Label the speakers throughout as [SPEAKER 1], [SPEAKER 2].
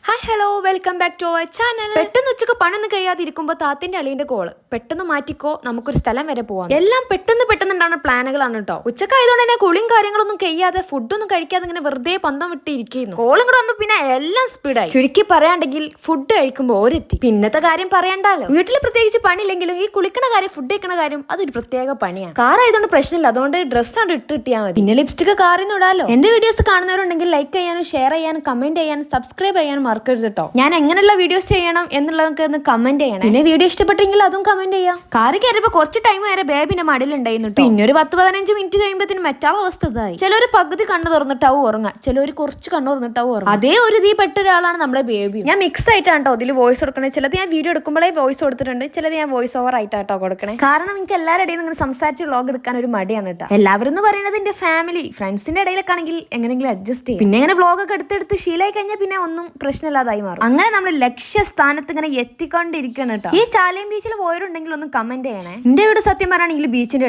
[SPEAKER 1] Hi hello welcome back to our channel. പെട്ടെന്ന് ഉച്ചക്ക് പണൊന്നും കഴിയാതിരിക്കുമ്പോൾ താത്തിന്റെ അളിയന്റെ കോള് പെട്ടെന്ന് മാറ്റിക്കോ, നമുക്കൊരു സ്ഥലം വരെ പോവാം. എല്ലാം പെട്ടെന്നുണ്ടാവുന്ന പ്ലാനുകളാണ് കേട്ടോ. ഉച്ചക്കായതുകൊണ്ട് തന്നെ കുളിയും കാര്യങ്ങളൊന്നും കഴിയാതെ ഫുഡൊന്നും കഴിക്കാതെ ഇങ്ങനെ വെറുതെ പന്തം വിട്ടിരിക്കുന്നു. കോളും കൂടെ വന്നു പിന്നെ എല്ലാം സ്പീഡായി. ചുരുക്കി പറയാണ്ടെങ്കിൽ ഫുഡ് കഴിക്കുമ്പോൾ ഓരെത്തി. പിന്നത്തെ കാര്യം പറയണ്ടല്ലോ. വീട്ടിൽ പ്രത്യേകിച്ച് പണിയില്ലെങ്കിലും ഈ കുളിക്കണ കാര്യം ഫുഡ് കഴിക്കണ കാര്യം അതൊരു പ്രത്യേക പണിയാണ്. കാർ ആയതുകൊണ്ട് പ്രശ്നമില്ല, അതുകൊണ്ട് ഡ്രസ്സ് ആണ് ഇട്ടിട്ടിയാൽ മതി. പിന്നെ ലിപ്സ്റ്റിക് കാറിന്ന് ഇടാലോ. എന്റെ വീഡിയോസ് കാണുന്നവരുണ്ടെങ്കിൽ ലൈക്ക് ചെയ്യാനും ഷെയർ ചെയ്യാനും കമന്റ് ചെയ്യാനും സബ്സ്ക്രൈബ് ചെയ്യാനും മറക്കരുത് കേട്ടോ. ഞാൻ എങ്ങനെയുള്ള വീഡിയോസ് ചെയ്യണം എന്നുള്ളതൊക്കെ ഒന്ന് കമന്റ് ചെയ്യണം. പിന്നെ വീഡിയോ ഇഷ്ടപ്പെട്ടെങ്കിൽ അതും കമന്റ് ചെയ്യാം. കാറ് കയറിയപ്പോ കുറച്ച് ടൈം വരെ ബേബിന്റെ മടിയിലുണ്ടായിരുന്നു. പിന്നെ ഒരു 10-15 മിനിറ്റ് കഴിയുമ്പോഴത്തേനും മറ്റാൾ അവസ്ഥ ഇതായി. ചിലർ പകുതി കണ്ണു തുറന്നിട്ടാവും ഉറങ്ങുക, ചിലർ കുറച്ച് കണ്ണു തുറന്നിട്ടാവും ഉറങ്ങുക. അതേ ഒരു ഇതിൽ പെട്ട ഒരാളാണ് നമ്മുടെ ബേബി. ഞാൻ മിക്സ് ആയിട്ടാണ് കേട്ടോ ഇതിൽ വോയിസ് കൊടുക്കണേ. ചിലത് ഞാൻ വീഡിയോ എടുക്കുമ്പോഴേ വോയിസ് കൊടുത്തിട്ടുണ്ട്, ചിലത് ഞാൻ വോയിസ് ഓവർ ആയിട്ടാട്ടോ കൊടുക്കണേ. കാരണം എനിക്ക് എല്ലാവരുടെ ഇടയിൽ ഇങ്ങനെ സംസാരിച്ച് വ്ളോഗ് എടുക്കാൻ ഒരു മടിയാണ് കേട്ടോ. എല്ലാവരും എന്ന് പറയുന്നത് എന്റെ ഫാമിലി ഫ്രണ്ട്സിന്റെ ഇടയിലൊക്കെ ആണെങ്കിൽ എങ്ങനെയെങ്കിലും അഡ്ജസ്റ്റ് ചെയ്യും. പിന്നെ ഇങ്ങനെ വ്ളോഗ് ഒക്കെ എടുത്തെടുത്ത് ശീലമായി കഴിഞ്ഞാൽ പിന്നെ ഒന്നും പ്രശ്നമില്ലാതായി മാറും. അങ്ങനെ നമ്മൾ ലക്ഷ്യസ്ഥാനത്ത് ഇങ്ങനെ എത്തിക്കൊണ്ടിരിക്കണം കേട്ടോ. ഈ ചാലയം ബീച്ചിൽ പോയവരുണ്ടെങ്കിൽ ഒന്ന് കമന്റ് ചെയ്യണേ. എന്റെ വീട് സത്യം പറയുകയാണെങ്കിൽ ബീച്ചിന്റെ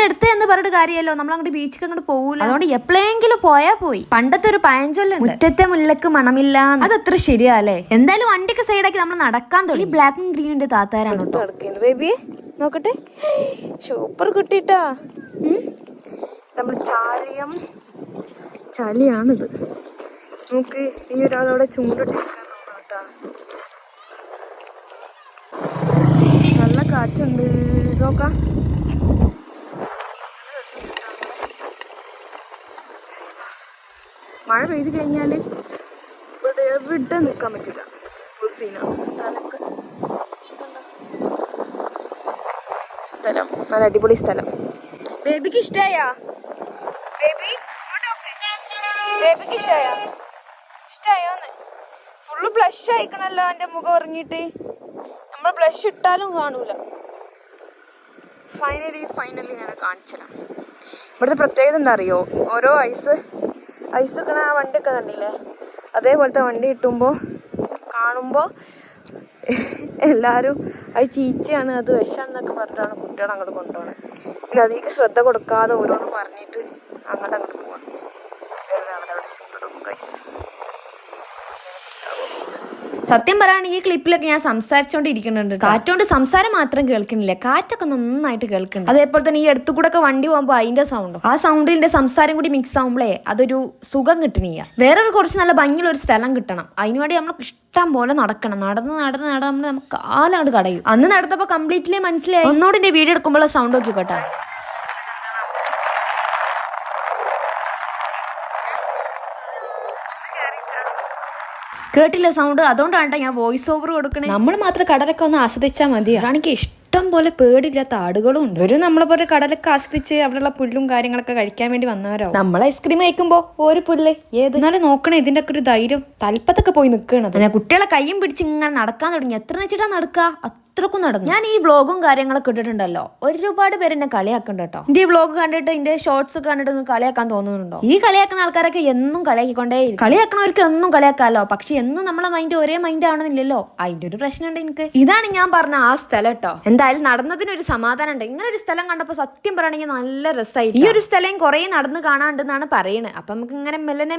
[SPEAKER 1] അടുത്ത് എന്ന് പറഞ്ഞിട്ട് കാര്യമല്ലോ, നമ്മൾ അങ്ങോട്ട് ബീച്ചിൽ അങ്ങോട്ട് പോകൂല. അതുകൊണ്ട് എപ്പോഴെങ്കിലും പോയാ പോയി. പണ്ടത്തെ ഒരു പഴഞ്ചൊല്ലുണ്ട്, മുറ്റത്തെ മുല്ലക്ക് മണമില്ല. അതത്ര ശരിയാലേ. എന്തായാലും വണ്ടിക്ക് സൈഡാക്കി നമ്മൾ നടക്കാൻ തുടങ്ങി. ബ്ലാക്കും ഗ്രീനിന്റെ താത്താരാണ് കേട്ടോ. ബേബി നോക്കട്ടെ, സൂപ്പർ കുട്ടിട്ടാ. നമ്മൾ ചാലിയാണിത്. നമുക്ക് ഈ ഒരാളവിടെ ചൂണ്ടിട്ടിരിക്കാൻ കേട്ടോ. നല്ല കാറ്റുണ്ട്, നോക്കാം. മഴ പെയ്ത് കഴിഞ്ഞാല് ഇവിടെ എവിടെ നിൽക്കാൻ പറ്റില്ല. സ്ഥലം നല്ല അടിപൊളി സ്ഥലം. ബേബിക്ക് ഇഷ്ടായോ? ബേബിക്ക് ഇഷ്ടായോന്ന്? ഫുള്ള് ബ്ലഷ് ആയിക്കണല്ലോ എൻ്റെ മുഖം ഉറങ്ങിയിട്ട്. നമ്മൾ ബ്ലഷ് ഇട്ടാലും കാണൂല. ഫൈനലി ഞാൻ കാണിച്ചതാണ്. ഇവിടുത്തെ പ്രത്യേകത എന്താ അറിയോ? ഓരോ ഐസ് വെക്കണ ആ വണ്ടിയൊക്കെ കണ്ടില്ലേ, അതേപോലത്തെ വണ്ടി കിട്ടുമ്പോൾ കാണുമ്പോൾ എല്ലാവരും അത് ചീച്ചയാണ്, അത് വിഷാന്നൊക്കെ പറഞ്ഞിട്ടാണ് കുട്ടികൾ അങ്ങോട്ട് കൊണ്ടുപോകണത്. പിന്നെ അതിലേക്ക് ശ്രദ്ധ കൊടുക്കാതെ ഓരോന്ന് പറഞ്ഞിട്ട് അങ്ങോട്ട് പോകണം. സത്യം പറയുകയാണെങ്കിൽ ഈ ക്ലിപ്പിലൊക്കെ ഞാൻ സംസാരിച്ചോണ്ടിരിക്കുന്നുണ്ട്. കാറ്റോണ്ട് സംസാരം മാത്രം കേൾക്കുന്നില്ല, കാറ്റൊക്കെ നന്നായിട്ട് കേൾക്കുന്നുണ്ട്. അതേപോലെ തന്നെ ഈ അടുത്തു കൂടെ ഒക്കെ വണ്ടി പോകുമ്പോൾ അതിന്റെ സൗണ്ടും ആ സൗണ്ടിന്റെ സംസാരം കൂടി മിക്സ് ആകുമ്പോഴേ അതൊരു സുഖം കിട്ടണില്ല. വേറൊരു കുറച്ച് നല്ല ഭംഗിയുള്ള ഒരു സ്ഥലം കിട്ടണം. അതിനുവേണ്ടി നമ്മൾ ഇഷ്ടം പോലെ നടക്കണം. നടന്ന് നമുക്ക് കാലങ്ങോട്ട് കടയും. അന്ന് നടന്നപ്പോൾ കംപ്ലീറ്റ്ലി മനസ്സിലായി. ഒന്നോട് എന്റെ വീഡിയോ എടുക്കുമ്പോൾ സൗണ്ട് നോക്കി കേട്ടോ. കേട്ടില്ല സൗണ്ട്, അതുകൊണ്ടാണ് ഞാൻ വോയിസ് ഓവർ കൊടുക്കണേ. നമ്മൾ മാത്രം കടലൊക്കെ ഒന്ന് ആസ്വദിച്ചാൽ മതി. അതാണെങ്കിൽ ഇഷ്ടം പോലെ പേടില്ലാത്ത ആടുകളും ഉണ്ട്. ഒരു നമ്മളെ പോലെ കടലൊക്കെ ആസ്വദിച്ച് അവിടെയുള്ള പുല്ലും കാര്യങ്ങളൊക്കെ കഴിക്കാൻ വേണ്ടി വന്നവരോ. നമ്മൾ ഐസ്ക്രീം കഴിക്കുമ്പോ ഒരു പുല്ല് ഏത് എന്നാലും നോക്കണേ. ഇതിന്റെ ഒക്കെ ഒരു ധൈര്യം തലപ്പത്തൊക്കെ പോയി നിൽക്കണത്. ഞാൻ കുട്ടികളെ കയ്യും പിടിച്ച് ഇങ്ങനെ നടക്കാൻ തുടങ്ങി. എത്ര വെച്ചിട്ടാ നടക്കുക, അത്രക്കും നടന്നു. ഞാൻ ഈ വ്ളോഗും കാര്യങ്ങളൊക്കെ ഇട്ടിട്ടുണ്ടല്ലോ, ഒരുപാട് പേര് എന്നെ കളിയാക്കുന്നുണ്ട് കേട്ടോ. എന്റെ ഈ വ്ളോഗ് കണ്ടിട്ട് എന്റെ ഷോർട്സ് ഒക്കെ കണ്ടിട്ട് കളിയാക്കാൻ തോന്നുന്നുണ്ടോ? ഈ കളിയാക്കുന്ന ആൾക്കാരൊക്കെ എന്നും കളിയാക്കിക്കൊണ്ടേ. കളിയാക്കണവർക്ക് എന്നും കളിയാക്കാമല്ലോ, പക്ഷെ എന്നും നമ്മളെ മൈൻഡ് ഒരേ മൈൻഡ് ആണെന്നില്ലല്ലോ. അതിന്റെ ഒരു പ്രശ്നമുണ്ട് എനിക്ക്. ഇതാണ് ഞാൻ പറഞ്ഞ ആ സ്ഥലം കേട്ടോ. എന്തായാലും നടന്നതിനൊരു സമാധാനം ഉണ്ട്. ഇങ്ങനെ ഒരു സ്ഥലം കണ്ടപ്പോൾ സത്യം പറയണെങ്കിൽ നല്ല രസമായി. ഈ ഒരു സ്ഥലം കുറെ നടന്ന് കാണാണ്ടെന്നാണ് പറയുന്നത്. അപ്പൊ നമുക്ക് ഇങ്ങനെ മെല്ലനെ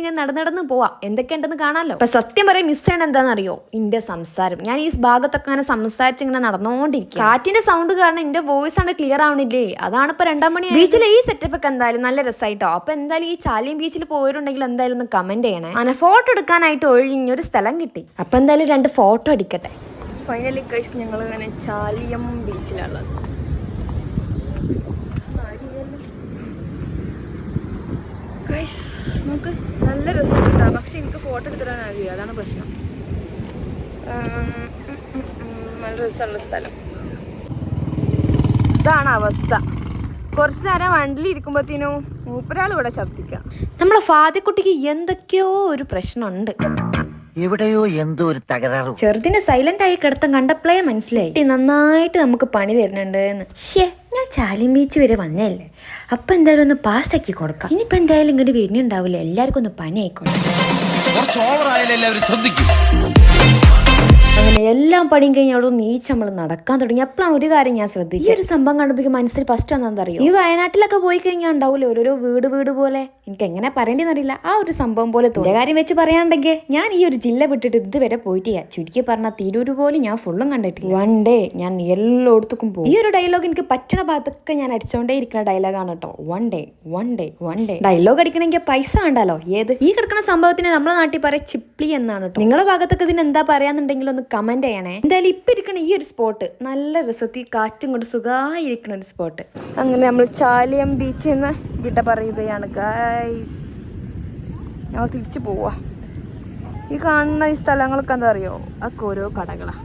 [SPEAKER 1] ഇങ്ങനെ നടന്ന് പോവാം, എന്തൊക്കെയുണ്ടെന്ന് കാണാമല്ലോ. അപ്പൊ സത്യം പറയാൻ മിസ് ചെയ്യണം എന്താണെന്നറിയോ? എന്റെ സംസാരം. ഞാൻ ഈ ഭാഗത്തൊക്കെ അങ്ങനെ സംസാരിച്ചിങ്ങനെ നടന്നുകൊണ്ടിരിക്കും. കാറ്റിന്റെ സൗണ്ട് കാരണം എന്റെ വോയിസ് ആണ് ക്ലിയർ ആവണില്ലേ. അതാണ് ഇപ്പൊ 2 മണി. ബീച്ചിലെ ഈ സെറ്റപ്പ് ഒക്കെ എന്തായാലും നല്ല രസമായിട്ടോ. അപ്പൊ എന്തായാലും ഈ ചാലിയം ബീച്ചിൽ പോയിട്ടുണ്ടെങ്കിൽ എന്തായാലും ഒന്ന് കമന്റ് ചെയ്യണേ. അങ്ങനെ ഫോട്ടോ എടുക്കാനായിട്ട് ഒഴിഞ്ഞൊരു സ്ഥലം കിട്ടി. അപ്പൊ എന്തായാലും 2 ഫോട്ടോ അടിക്കട്ടെ. ഫൈനലി ഗൈസ് ഞങ്ങൾ ഇങ്ങനെ ചാലിയം ബീച്ചിലുള്ളത്. ഗൈസ് നമുക്ക് നല്ല രസം കിട്ടാം, പക്ഷെ എനിക്ക് ഫോട്ടോ എടുത്തിടാൻ അറിയാം, അതാണ് പ്രശ്നം. നല്ല രസമുള്ള സ്ഥലം. ഇതാണ് അവസ്ഥ. കുറച്ച് നേരം വണ്ടിയിൽ ഇരിക്കുമ്പോഴത്തേനും മൂപ്പരാൾ ഇവിടെ ഛർദ്ദിക്കുക. നമ്മളെ ഫാദിക്കുട്ടിക്ക് എന്തൊക്കെയോ ഒരു പ്രശ്നമുണ്ട്.
[SPEAKER 2] എവിടെയോ എന്തോ ഒരു തകരാറ്.
[SPEAKER 1] ചെറുതിനെ സൈലന്റ് ആയി കിടത്തം കണ്ടപ്പോഴേ മനസ്സിലായി നന്നായിട്ട് നമുക്ക് പണി തരുന്നുണ്ട് എന്ന്. ഞാൻ ചാലിയം ബീച്ച് വരെ വന്നല്ലേ, അപ്പൊ എന്തായാലും ഒന്ന് പാസ്സാക്കി കൊടുക്കാം. ഇനിയിപ്പോ എന്തായാലും ഇങ്ങോട്ട് വരുന്നുണ്ടാവില്ല, എല്ലാവർക്കും ഒന്ന് പണി ആയിക്കോട്ടെ.
[SPEAKER 3] കുറച്ച് ഓവർ ആയാലും എല്ലാവരും ശ്രദ്ധിക്കും.
[SPEAKER 1] അങ്ങനെ എല്ലാം പണിയും കഴിഞ്ഞ് അവിടെ നീച്ച് നമ്മൾ നടക്കാൻ തുടങ്ങി. അപ്പോഴാണ് ഒരു കാര്യം ഞാൻ ശ്രദ്ധിച്ചു. ഈ ഒരു സംഭവം കണ്ടപ്പോൾ മനസ്സിൽ ഫസ്റ്റ് എന്താ അറിയോ, ഈ വയനാട്ടിലൊക്കെ പോയി കഴിഞ്ഞാൽ ഉണ്ടാവില്ലേ ഓരോരോ വീട് പോലെ, എനിക്ക് എങ്ങനെ പറയേണ്ടതെന്നറിയില്ല, ആ ഒരു സംഭവം പോലെ തോന്നി. കാര്യം വെച്ച് പറയാണ്ടെങ്കിൽ ഞാൻ ഈ ഒരു ജില്ല വിട്ടിട്ട് ഇതുവരെ പോയിട്ടില്ല. ചുരുക്കി പറഞ്ഞാൽ തിരൂര് പോലും ഞാൻ ഫുള്ളും കണ്ടിട്ടില്ല. വൺ ഡേ ഞാൻ എല്ലായിടത്തും പോകും. ഈ ഒരു ഡയലോഗ് എനിക്ക് പറ്റണ ഭാഗത്തൊക്കെ ഞാൻ അടിച്ചോണ്ടേ ഇരിക്കുന്ന ഡയലോഗാണ് കേട്ടോ. വൺ ഡേ ഡയലോഗ് അടിക്കണമെങ്കിൽ പൈസ വേണ്ടല്ലോ. ഏത് ഈ കിടക്കുന്ന സംഭവത്തിന് നമ്മളെ നാട്ടിൽ പറയാം ചിപ്ലി എന്നാണ് കേട്ടോ. നിങ്ങളുടെ ഭാഗത്തൊക്കെ ഇതിന് എന്താ പറയാന്നുണ്ടെങ്കിൽ ഒന്ന് കമന്റ് ചെയ്യണേ. എന്തായാലും ഇപ്പൊ ഇരിക്കണ ഈ ഒരു സ്പോട്ട് നല്ല രസത്തിൽ കാറ്റും കൊണ്ട് സുഖമായിരിക്കുന്ന ഒരു സ്പോട്ട്. അങ്ങനെ നമ്മൾ ചാലിയം ബീച്ചിൽ നിന്ന് വിട പറയുകയാണ് ഗൈസ്. ഞങ്ങൾ തിരിച്ചു പോവാ. ഈ കാണുന്ന ഈ സ്ഥലങ്ങളൊക്കെ എന്താ അറിയോ, ഒക്കെ ഓരോ കടകളാ.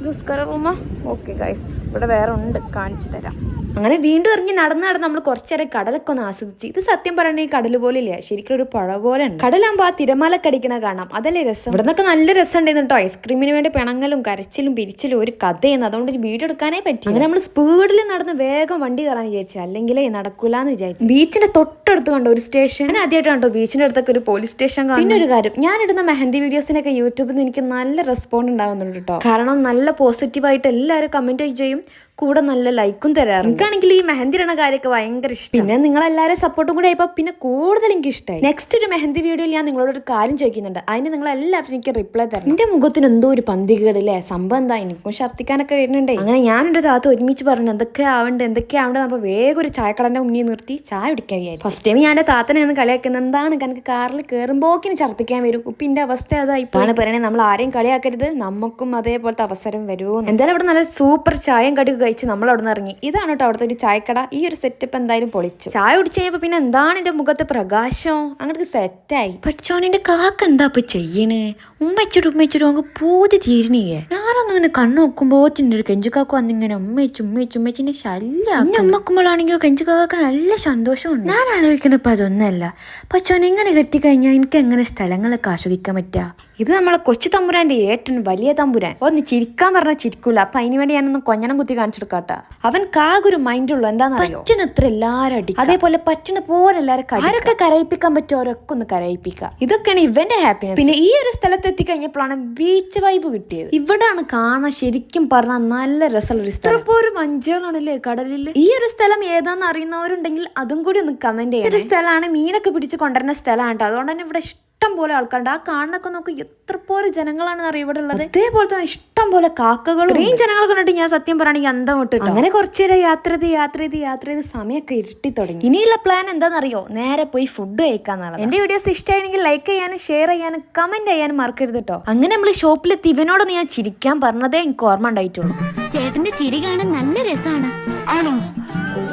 [SPEAKER 1] നമസ്കാരം റൂമ. ഓക്കെ ഗൈസ്, ഇവിടെ വേറെ ഉണ്ട്, കാണിച്ചു തരാം. അങ്ങനെ വീണ്ടും ഇറങ്ങി നടന്ന് നമ്മൾ കുറച്ചേരം കടലൊക്കെ ഒന്ന് ആസ്വദിച്ച്. ഇത് സത്യം പറയണേ ഈ കടൽ പോലെ ഇല്ല, ശരിക്കും ഒരു പുഴ പോലെ ഉണ്ട്. കടലാകുമ്പോൾ ആ തിരമാലൊക്കെ അടിക്കണ കാണാം, അതല്ലേ രസം. ഇവിടെ നിന്നൊക്കെ നല്ല രസം ഉണ്ടായിരുന്നു കേട്ടോ. ഐസ്ക്രീമിന് വേണ്ടി പിണങ്ങലും കരച്ചിലും പിരിച്ചിലും ഒരു കഥയെന്ന്, അതുകൊണ്ട് വീഡിയോ എടുക്കാനേ പറ്റി. അങ്ങനെ നമ്മൾ സ്പീഡിൽ നടന്ന് വേഗം വണ്ടി കയറാൻ വിചാരിച്ചു, അല്ലെങ്കിലേ നടക്കൂലെന്ന് വിചാരിച്ചു. ബീച്ചിന്റെ തൊട്ടടുത്ത് കണ്ടോ ഒരു സ്റ്റേഷൻ. ഞാൻ ആദ്യമായിട്ടാണ് കേട്ടോ ബീച്ചിന്റെ അടുത്തൊക്കെ ഒരു പോലീസ് സ്റ്റേഷൻ കാണും. പിന്നെ ഒരു കാര്യം, ഞാൻ ഇടുന്ന മെഹന്തി വീഡിയോസിനൊക്കെ യൂട്യൂബിൽ നിന്ന് എനിക്ക് നല്ല റെസ്പോണ്ട് ഉണ്ടാവുന്നുണ്ട് കേട്ടോ. കാരണം നല്ല പോസിറ്റീവായിട്ട് എല്ലാവരും കമന്റ് ചെയ്യും, കൂടെ നല്ല ലൈക്കും തരാറുണ്ട്. എനിക്കാണെങ്കിൽ ഈ മെഹന്തി ഇടണ കാര്യമൊക്കെ ഭയങ്കര ഇഷ്ടം. പിന്നെ നിങ്ങളെല്ലാവരും സപ്പോർട്ടും കൂടെ ആയപ്പോൾ പിന്നെ കൂടുതൽ എനിക്ക് ഇഷ്ടമായി. നെക്സ്റ്റ് ഒരു മെഹന്തി വീഡിയോയിൽ ഞാൻ നിങ്ങളോട് ഒരു കാര്യം ചോദിക്കുന്നുണ്ട്, അതിന് നിങ്ങൾ എല്ലാവരും എനിക്ക് റിപ്ലൈ തരണം. എന്റെ മുഖത്തിന് എന്തോ ഒരു പന്തികേടില്ലേ, സംഭവം എന്താ, എനിക്കും ഛർദ്ദിക്കാനൊക്കെ വരുന്നുണ്ട്. അങ്ങനെ ഞാൻ എൻ്റെ താത്ത ഒരുമിച്ച് പറഞ്ഞു എന്തൊക്കെ ആവേണ്ടത് അപ്പോൾ വേഗം ഒരു ചായക്കടന്റെ മുന്നിൽ നിർത്തി ചായ കുടിക്കാൻ വിചാരിച്ചു. ഫസ്റ്റ് ടൈം ഞാൻ എൻ്റെ താത്തനെയാണ് കളിയാക്കുന്നത്. എന്താണ് എനിക്ക് കാറിൽ കയറുമ്പോക്കിന് ഛർദ്ദിക്കാൻ വരും. ഇപ്പിന്റെ അവസ്ഥ അതായി ഇപ്പോഴാണ് പറയണേ, നമ്മൾ ആരെയും കളിയാക്കരുത്, നമുക്കും അതേപോലത്തെ അവസരം വരുമോ. എന്തായാലും ഇവിടെ നല്ല സൂപ്പർ ചായയും കടി കഴിച്ച് നമ്മൾ അവിടെ നിന്ന് ഇറങ്ങി. ഇതാണ് കേട്ടോ അവിടുത്തെ ഒരു ചായക്കട. ഈ ഒരു സെറ്റപ്പ് എന്തായാലും പൊളിച്ചു. ചായ കുടിച്ച് കഴിഞ്ഞപ്പോ പിന്നെ എന്താണ് എന്റെ മുഖത്തെ പ്രകാശം, അങ്ങോട്ട് സെറ്റായി. പക്ഷോനിന്റെ കാക്ക എന്താ ഇപ്പൊ ചെയ്യണേ, ഉമ്മച്ചിട്ട് അങ്ങ് പൂതി തീരണേ. ഞാനൊന്നും ഇങ്ങനെ കണ്ണു നോക്കുമ്പോ ഒരു കെഞ്ചുകാക്ക വന്നിങ്ങനെ ഉമ്മച്ചിന്റെ ശല്യം. ഉമ്മക്കുമ്പോഴാണെങ്കിൽ കെഞ്ചുകാക്ക നല്ല സന്തോഷമുണ്ട്. ഞാൻ ആലോചിക്കണപ്പോ അതൊന്നല്ല, പക്ഷോൻ ഇങ്ങനെ കെട്ടിക്കഴിഞ്ഞാൽ എനിക്ക് എങ്ങനെ സ്ഥലങ്ങളൊക്കെ ആസ്വദിക്കാൻ പറ്റാ. ഇത് നമ്മളെ കൊച്ചു തമ്പുരാന്റെ ഏട്ടൻ വലിയ തമ്പുരാൻ. ഒന്ന് ചിരിക്കാൻ പറഞ്ഞാൽ ചിരിക്കൂല. അപ്പൊ അതിന് വേണ്ടി ഞാനൊന്ന് കൊഞ്ഞണം കുത്തി കാണിച്ചെടുക്കാട്ടാ. അവൻ കാകൊരു മൈൻഡുള്ളൂ, എന്താണെന്നറിയോ, പറ്റണത്ര എല്ലാരും അടി, അതേപോലെ പറ്റണ പോലെ എല്ലാവരും ആരൊക്കെ കരയിപ്പിക്കാൻ പറ്റുമോ അവരൊക്കെ ഒന്ന് കരയിപ്പിക്കാം. ഇതൊക്കെയാണ് ഇവന്റെ ഹാപ്പിനെസ്. പിന്നെ ഈ ഒരു സ്ഥലത്ത് എത്തിക്കഴിഞ്ഞപ്പോഴാണ് ബീച്ച് വൈബ് കിട്ടിയത്. ഇവിടാണ് കാണാൻ ശരിക്കും പറഞ്ഞാൽ നല്ല രസമുള്ള ഒരു സ്ഥലം. ഇപ്പൊ ഒരു മഞ്ചുകളാണല്ലേ കടലിൽ. ഈ ഒരു സ്ഥലം ഏതാന്ന് അറിയുന്നവരുണ്ടെങ്കിൽ അതും കൂടി ഒന്ന് കമന്റ് ചെയ്യാം. ഒരു സ്ഥലമാണ് മീനൊക്കെ പിടിച്ച് കൊണ്ടുവരുന്ന സ്ഥലമാണ് കേട്ടോ. അതുകൊണ്ട് തന്നെ ഇവിടെ ഇഷ്ടം പോലെ ആൾക്കാരുണ്ട്. ആ കാണാനൊക്കെ നോക്കി എത്ര പോലെ ജനങ്ങളാണെന്ന് അറിയാം ഇവിടെ ഉള്ളത്. അതേപോലെ തന്നെ ഇഷ്ടം പോലെ കാക്കകളും. ഇത്രയും ജനങ്ങൾ കണ്ടിട്ട് ഞാൻ സത്യം പറയുകയാണെങ്കിൽ അന്തം വിട്ടിട്ട്. അങ്ങനെ കുറച്ചു നേരം യാത്ര ചെയ്ത് സമയമൊക്കെ ഇരുട്ടി തുടങ്ങി. ഇനിയുള്ള പ്ലാൻ എന്താണെന്നറിയോ, നേരെ പോയി ഫുഡ് കഴിക്കാന്നാണ്. എന്റെ വീഡിയോസ് ഇഷ്ടമായെങ്കിൽ ലൈക്ക് ചെയ്യാനും ഷെയർ ചെയ്യാനും കമന്റ് ചെയ്യാനും മറക്കരുത് കേട്ടോ. അങ്ങനെ നമ്മൾ ഷോപ്പിലെത്തി. ഇവനോടൊന്ന് ഞാൻ ചിരിക്കാൻ പറഞ്ഞതേ എനിക്ക് ഓർമ്മ ഉണ്ടായിട്ടുള്ളൂ.
[SPEAKER 3] ചേട്ടന്റെ ചിരി കാണാൻ നല്ല രസമാണ്.
[SPEAKER 2] ആണോ,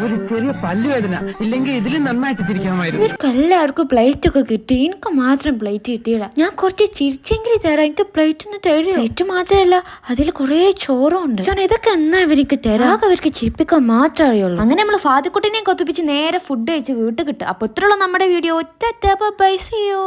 [SPEAKER 2] ഒരു ചെറിയ പല്ലുവേദന ഇല്ലെങ്കിൽ ഇതിലും നന്നായിട്ട് തിരിക്കാമായിരുന്നു.
[SPEAKER 1] ഇവർക്ക് എല്ലാവർക്കും പ്ലേറ്റ് ഒക്കെ കിട്ടി, എനിക്ക് മാത്രം പ്ലേറ്റ് കിട്ടിയില്ല. ഞാൻ കുറച്ച് ചിരിച്ചെങ്കിലും തരാം, എനിക്ക് പ്ലേറ്റ് ഒന്ന് തരും. പ്ലേറ്റ് മാത്രമല്ല അതിൽ കുറെ ചോറും ഉണ്ട്. ഇതൊക്കെ എന്നാ ഇവർക്ക് തരാം, അവർക്ക് ചിരിപ്പിക്കാൻ മാത്രമേ അറിയുള്ളൂ. അങ്ങനെ നമ്മൾ ഫാദിക്കുട്ടിനെ കൊത്തിപ്പിച്ച് നേരെ ഫുഡ് കഴിച്ച് വീട്ടിൽ കിട്ടും. അപ്പൊ ഇത്രയുള്ള നമ്മുടെ വീഡിയോ. By, see you.